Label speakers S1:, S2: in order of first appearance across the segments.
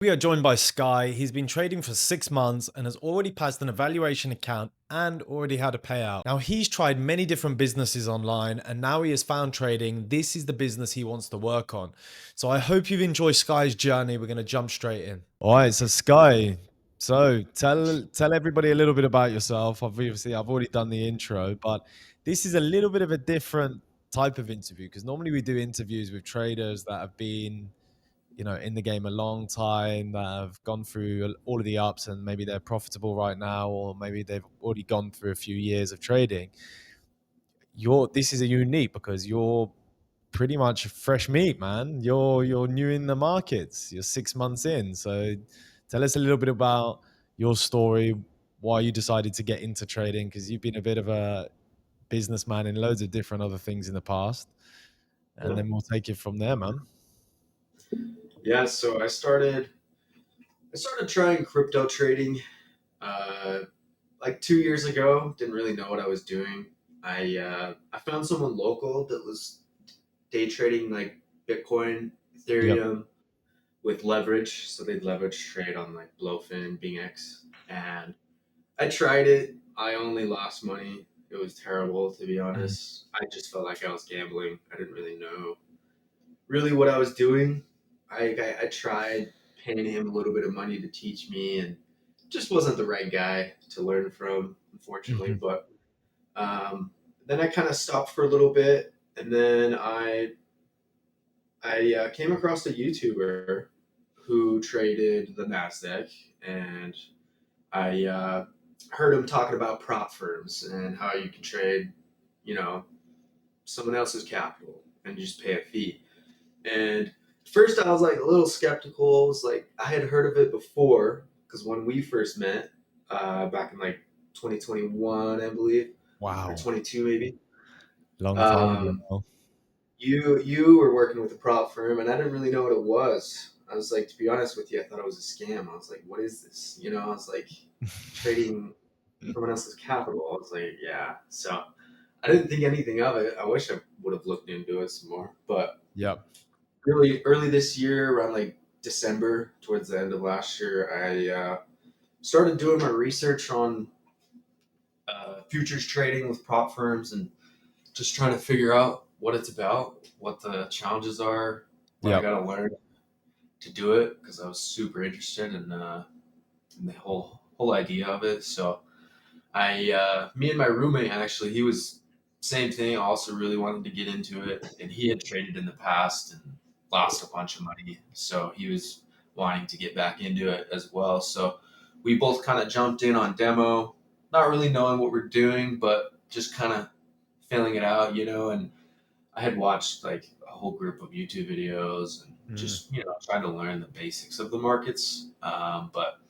S1: We are joined by Skye. He's been trading for 6 months and has already passed an evaluation account and already had a payout. Now, he's tried many different businesses online and now he has found trading. This is the business he wants to work on. So I hope you've enjoyed Skye's journey. We're going to jump straight in. All right, so Skye, tell everybody a little bit about yourself. Obviously, I've already done the intro, but this is a little bit of a different type of interview because normally we do interviews with traders that have been in the game a long time, that have gone through all of the ups and maybe they're profitable right now, or maybe they've already gone through a few years of trading. This is a unique because you're pretty much fresh meat, man. You're new in the markets. You're 6 months in. So tell us a little bit about your story, why you decided to get into trading, because you've been a bit of a businessman in loads of different other things in the past. And
S2: Yeah.
S1: then we'll take it from there, man.
S2: Yeah, so I started trying crypto trading uh like 2 years ago. Didn't really know what I was doing. I found someone local that was day trading like Bitcoin,
S1: Yep.
S2: Ethereum with leverage. So they'd leverage trade on like Blowfin, BingX. And I tried it. I only lost money. It was terrible, to be
S1: Mhm.
S2: honest. I just felt like I was gambling. I didn't really know really what I was doing. I tried paying him a little bit of money to teach me, and just wasn't the right guy to learn from, unfortunately.
S1: Mhm.
S2: But then I kind of stopped for a little bit, and then I came across a YouTuber who traded the Nasdaq, and I heard him talking about prop firms and how you can trade, you know, someone else's capital and just pay a fee. And at first, I was like a little skeptical. I was like, I had heard of it before because when we first met, back in like 2021, I believe, or
S1: Wow.
S2: 22 maybe,
S1: Long time ago
S2: um,
S1: now.
S2: you were working with a prop firm, and I didn't really know what it was. I was like, to be honest with you, I thought it was a scam. I was like, what is this? I was like trading someone else's capital. I was like, yeah. So I didn't think anything of it. I wish I would have looked into it some more, but
S1: Yep.
S2: really early this year, around like December, towards the end of last year, I started doing my research on futures trading with prop firms and just trying to figure out what it's about, what the challenges are, what I
S1: Yep.
S2: got to learn to do it because I was super interested in the whole idea of it. So me and my roommate actually, he was same thing. Also, really wanted to get into it, and he had traded in the past and lost a bunch of money. So he was wanting to get back into it as well. So we both kind of jumped in on demo, not really knowing what we're doing, but just kind of filling it out, And I had watched like a whole group of YouTube videos and
S1: Mm.
S2: just trying to learn the basics of the markets. But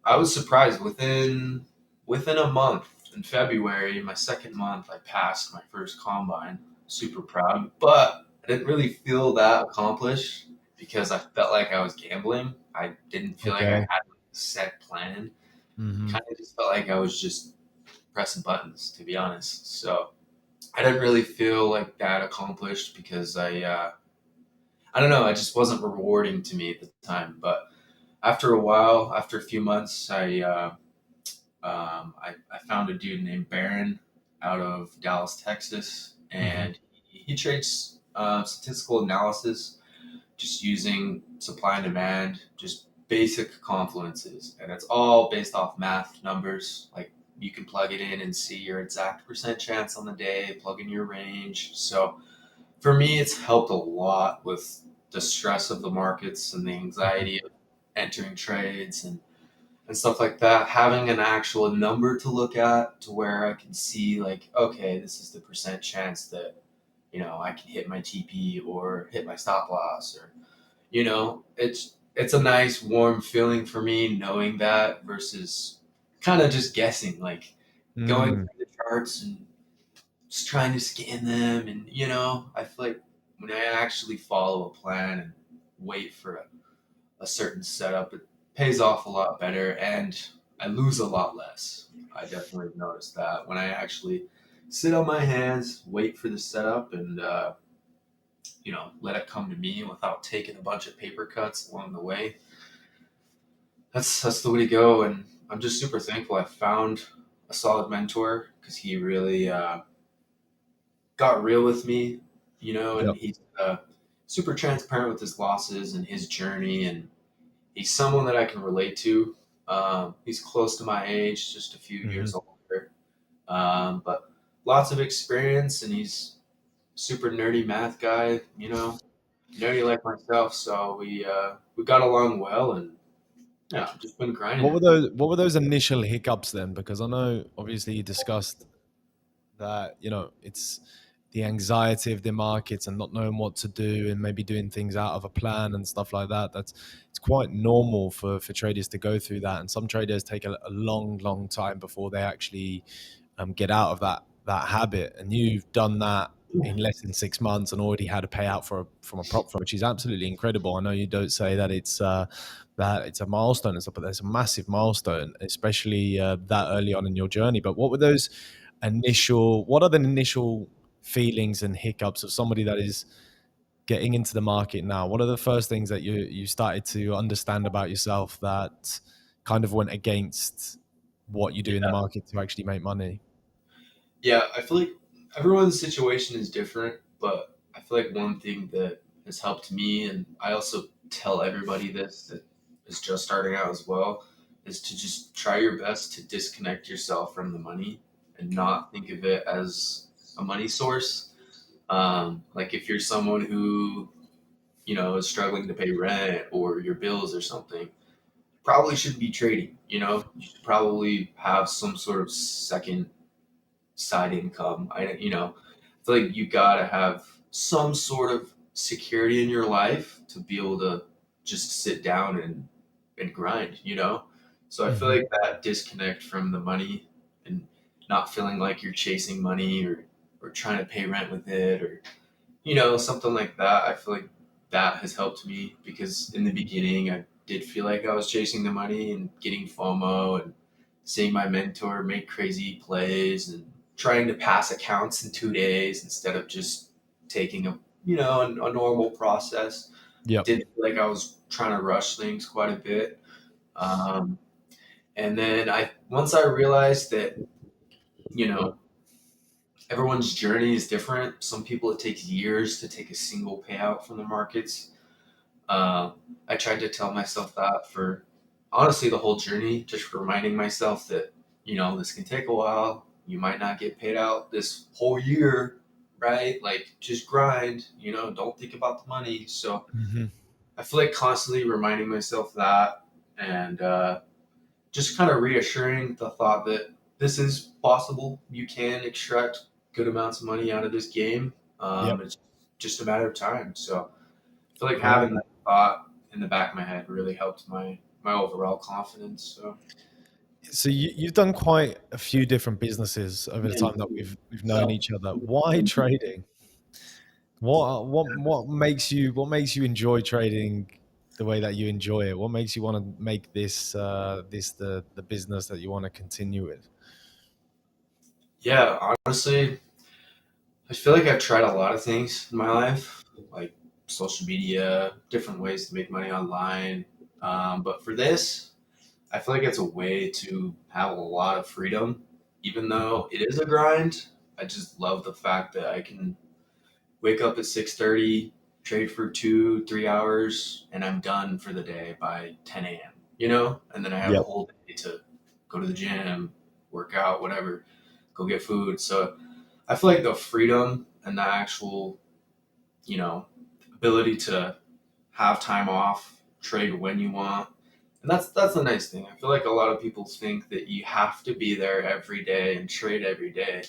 S2: I was surprised within a month in February, my second month, I passed my first combine. Super proud, but I didn't really feel that accomplished because I felt like I was gambling. I didn't feel like I
S1: Okay.
S2: had a set plan.
S1: Mhm.
S2: Kind of just felt like I was just pressing buttons, to be honest. So I didn't really feel like that accomplished because I don't know, it just wasn't rewarding to me at the time. But after a while, after a few months, I found a dude named Barron out of Dallas, Texas,
S1: Mhm.
S2: and he trades statistical analysis just using supply and demand, just basic confluences. And it's all based off math numbers. Like you can plug it in and see your exact percent chance on the day, plug in your range. So for me, it's helped a lot with the stress of the markets and the
S1: Mhm.
S2: anxiety of entering trades and stuff like that, having an actual number to look at to where I can see like, okay, this is the percent chance that I can hit my TP or hit my stop loss, or it's a nice warm feeling for me knowing that versus kind of just guessing, like going
S1: Mm.
S2: through the charts and just trying to scan them, and I feel like when I actually follow a plan and wait for a certain setup, it pays off a lot better and I lose a lot less. I definitely noticed that when I actually sit on my hands, wait for the setup, and let it come to me without taking a bunch of paper cuts along the way. that's the way to go. And I'm just super thankful I found a solid mentor because he really got real with me, and
S1: Yep.
S2: he's super transparent with his losses and his journey, and he's someone that I can relate to. He's close to my age, just a few
S1: Hmm.
S2: years older, but lots of experience, and he's super nerdy math guy, nerdy like myself. So we got along well, and yeah, just been grinding it.
S1: What were those initial hiccups then? Because I know obviously you discussed that, it's the anxiety of the markets and not knowing what to do and maybe doing things out of a plan and stuff like that. It's quite normal for traders to go through that, and some traders take a long time before they actually get out of that habit. And you've done that in less than 6 months and already had a payout from a prop firm, which is absolutely incredible. I know you don't say that it's a milestone and stuff, but there's a massive milestone, especially that early on in your journey. But what are the initial feelings and hiccups of somebody that is getting into the market now? What are the first things that you started to understand about yourself that kind of went against what you do in the
S2: Yeah,
S1: market to actually make money?
S2: yeah. I feel like everyone's situation is different, but I feel like one thing that has helped me, and I also tell everybody this that is just starting out as well, is to just try your best to disconnect yourself from the money and not think of it as a money source. Like if you're someone who is struggling to pay rent or your bills or something, probably shouldn't be trading. You should probably have some sort of second side income. I feel like you gotta have some sort of security in your life to be able to just sit down and grind. So I feel
S1: Hmm.
S2: like that disconnect from the money and not feeling like you're chasing money or trying to pay rent with it, or something like that. I feel like that has helped me because in the beginning, I did feel like I was chasing the money and getting FOMO and seeing my mentor make crazy plays and trying to pass accounts in 2 days instead of just taking a normal process.
S1: Yep.
S2: Did feel like I was trying to rush things quite a bit. Um, and then once I realized that, you know, everyone's journey is different. Some people it takes years to take a single payout from the markets. Uh, I tried to tell myself that for honestly the whole journey, just reminding myself that this can take a while. You might not get paid out this whole year, right? Like just grind. Don't think about the money. So
S1: Hmm.
S2: I feel like constantly reminding myself that, and just kind of reassuring the thought that this is possible. You can extract good amounts of money out of this game.
S1: Yep.
S2: It's just a matter of time. So I feel like
S1: Yeah.
S2: having that thought in the back of my head really helped my overall confidence. So
S1: So you've done quite a few different businesses over the time that we've known each other. Why trading? What makes you enjoy trading the way that you enjoy it? What makes you want to make this the business that you want to continue with?
S2: yeah, honestly, I feel like I've tried a lot of things in my life, like social media, different ways to make money online. But for this, I feel like it's a way to have a lot of freedom, even though it is a grind. I just love the fact that I can wake up at 6:30, trade for 2, 3 hours, and I'm done for the day by 10 a.m. And then I have the
S1: Yep.
S2: whole day to go to the gym, work out, whatever, go get food. So I feel like the freedom and the actual, you know, ability to have time off, trade when you want. And that's the nice thing. I feel like a lot of people think that you have to be there every day and trade every day.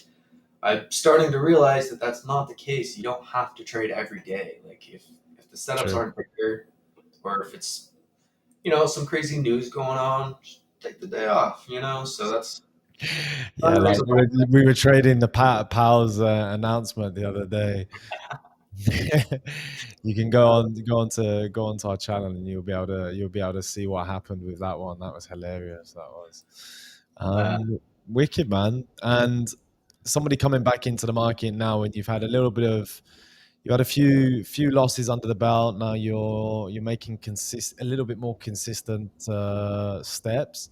S2: I'm starting to realize that that's not the case. You don't have to trade every day. Like if the setups
S1: True.
S2: aren't there, or if it's some crazy news going on, just take the day off. So that's
S1: Yeah,
S2: another
S1: like
S2: reason why.
S1: we were trading the Powell's announcement the other day. You can go onto our channel and you'll be able to see what happened with that one. That was hilarious. That was
S2: Uh,
S1: wicked, man. And somebody coming back into the market now, and you had a few losses under the belt. Now you're making a little bit more consistent steps.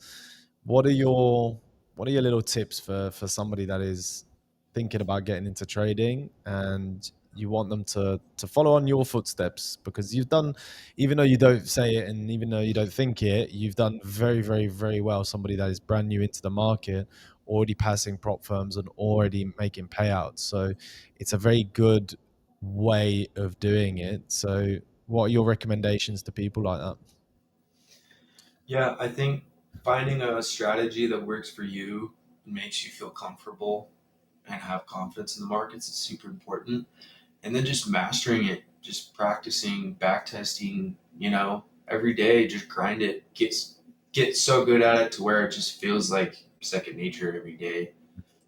S1: What are your what are your little tips for somebody that is thinking about getting into trading, and you want them to follow on your footsteps, because you've done, even though you don't say it and even though you don't think it, you've done very, very, very well. Somebody that is brand new into the market, already passing prop firms and already making payouts. So it's a very good way of doing it. So what are your recommendations to people like that?
S2: Yeah, I think finding a strategy that works for you and makes you feel comfortable and have confidence in the markets is super important. And then just mastering it, just practicing, back testing, every day, just grind it. Get so good at it to where it just feels like second nature every day,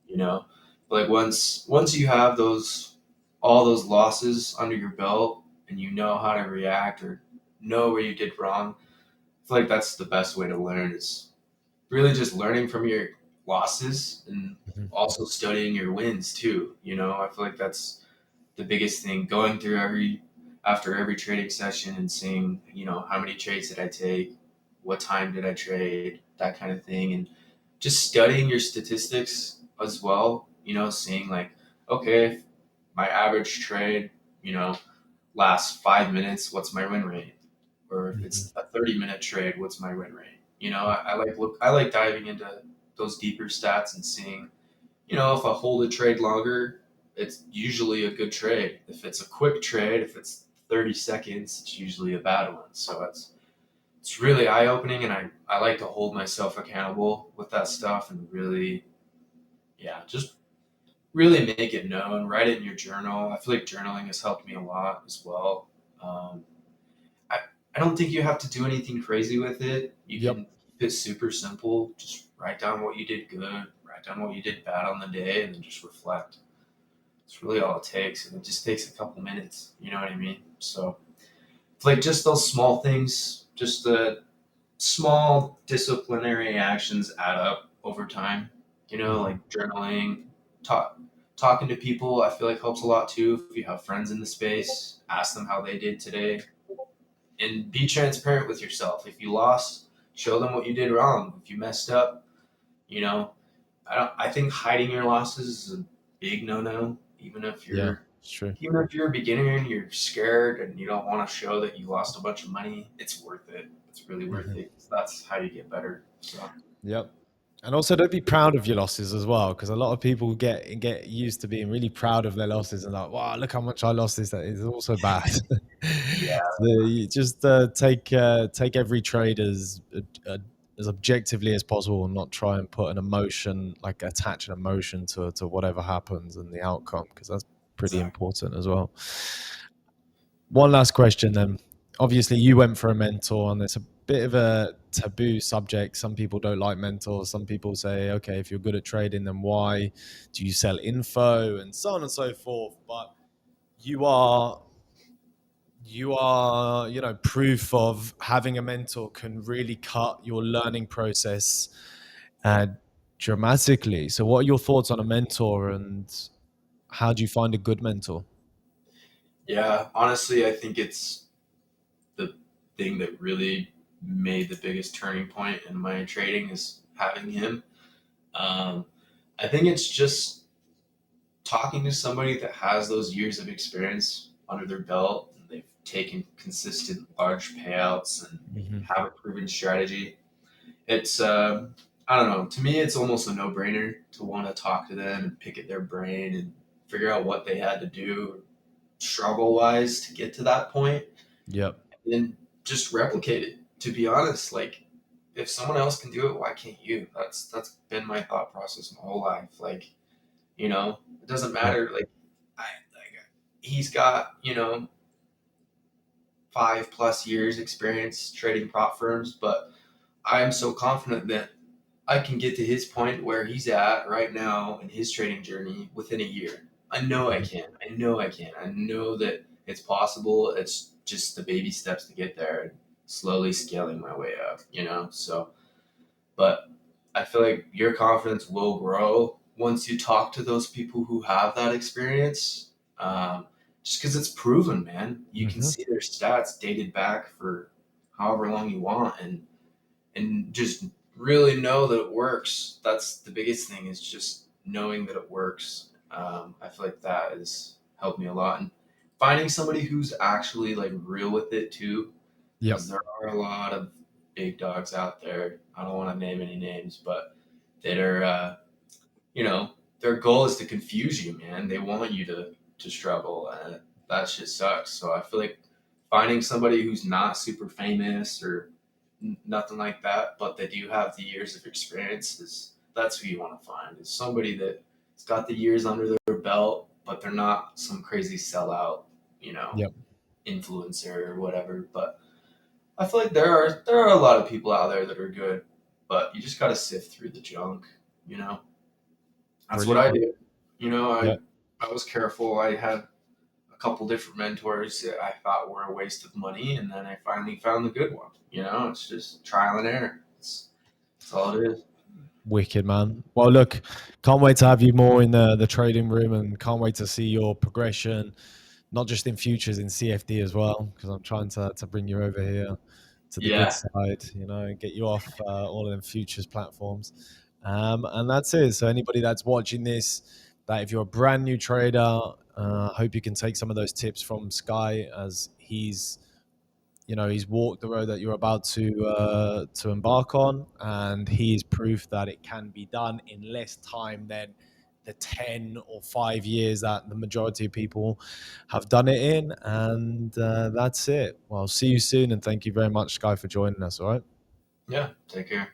S2: you know? Like once you have those all those losses under your belt and you know how to react or know where you did wrong, I feel like that's the best way to learn is really just learning from your losses and
S1: Mhm.
S2: also studying your wins too. I feel like that's the biggest thing going through after every trading session and seeing, how many trades did I take, what time did I trade, that kind of thing, and just studying your statistics as well. Seeing like, okay, if my average trade, you know, lasts 5 minutes, what's my win rate? Or if
S1: Mhm.
S2: it's a 30-minute trade, what's my win rate? I like diving into those deeper stats and seeing, if I hold a trade longer, it's usually a good trade. If it's a quick trade, if it's 30 seconds, it's usually a bad one. So it's really eye opening, and I like to hold myself accountable with that stuff and really, yeah, just really make it known. Write it in your journal. I feel like journaling has helped me a lot as well. Um, I, I don't think you have to do anything crazy with it. You
S1: Yep.
S2: can keep it super simple. Just write down what you did good, write down what you did bad on the day, and then just reflect. It's really all it takes, and it just takes a couple minutes. You know what I mean? So it's like just those small things, just the small disciplinary actions add up over time.
S1: Mhm.
S2: Like journaling, talk, talking to people. I feel like helps a lot too. If you have friends in the space, ask them how they did today, and be transparent with yourself. If you lost, show them what you did wrong. If you messed up, you know, I think hiding your losses is a big no-no.
S1: Yeah, it's true.
S2: Even if you're a beginner and you're scared and you don't want to show that you lost a bunch of money, it's worth it. It's really worth
S1: Mhm.
S2: it. That's how you get better. So
S1: Yep. And also, don't be proud of your losses as well, because a lot of people get used to being really proud of their losses and like, wow, look how much I lost. This that is also bad.
S2: yeah,
S1: So you just take every trade as objectively as possible, and not try and put an emotion, like attach an emotion to whatever happens and the outcome, because that's pretty
S2: exactly.
S1: important as well. One last question then. Obviously, you went for a mentor, and it's a bit of a taboo subject. Some people don't like mentors. Some people say, okay, if you're good at trading, then why do you sell info, and so on and so forth. But you are proof of having a mentor can really cut your learning process uh, dramatically. So what are your thoughts on a mentor, and how do you find a good mentor?
S2: Yeah, honestly, I think it's the thing that really made the biggest turning point in my trading is having him. Um, I think it's just talking to somebody that has those years of experience under their belt and they've taken consistent large payouts and they
S1: Hmm.
S2: have a proven strategy. It's I don't know. To me, it's almost a no-brainer to want to talk to them and pick at their brain and figure out what they had to do struggle-wise to get to that point,
S1: Yep.
S2: and then just replicate it. To be honest, like if someone else can do it, why can't you? That's been my thought process my whole life. Like it doesn't
S1: Yep.
S2: matter. Like he's got 5+ years experience trading prop firms, but I am so confident that I can get to his point where he's at right now in his trading journey within a year. I know I
S1: Mhm.
S2: can. I know I can. I know that it's possible. It's just the baby steps to get there and slowly scaling my way up. So, but I feel like your confidence will grow once you talk to those people who have that experience. Um, just because it's proven, man. You can
S1: Hmm.
S2: see their stats dated back for however long you want, and just really know that it works. That's the biggest thing, is just knowing that it works. I feel like that has helped me a lot, and finding somebody who's actually like real with it too,
S1: Yep.
S2: because there are a lot of big dogs out there. I don't want to name any names, but that are you know, their goal is to confuse you, man. They want you to struggle, and that shit sucks. So I feel like finding somebody who's not super famous or nothing like that, but they do have the years of experience, is that's who you want to find. Is somebody that's got the years under their belt, but they're not some crazy sellout, you know,
S1: Yep.
S2: influencer or whatever. But I feel like there are a lot of people out there that are good, but you just got to sift through the junk, you know. That's what
S1: Brilliant.
S2: I did. You know,
S1: Yeah.
S2: I was careful. I had a couple different mentors that I thought were a waste of money, and then I finally found the good one. You know, it's just trial and error. That's all it is.
S1: Wicked, man. Well, look, can't wait to have you more in the trading room, and can't wait to see your progression, not just in futures, in CFD as well, because I'm trying to bring you over here to the good
S2: Yeah,
S1: side, and get you off all of them futures platforms. And that's it. So anybody that's watching this, that if you're a brand new trader, I hope you can take some of those tips from Skye, as he's walked the road that you're about to embark on, and he is proof that it can be done in less time than the 10 or 5 years that the majority of people have done it in. And that's it. Well, see you soon, and thank you very much, Skye, for joining us. All right.
S2: yeah. Take care.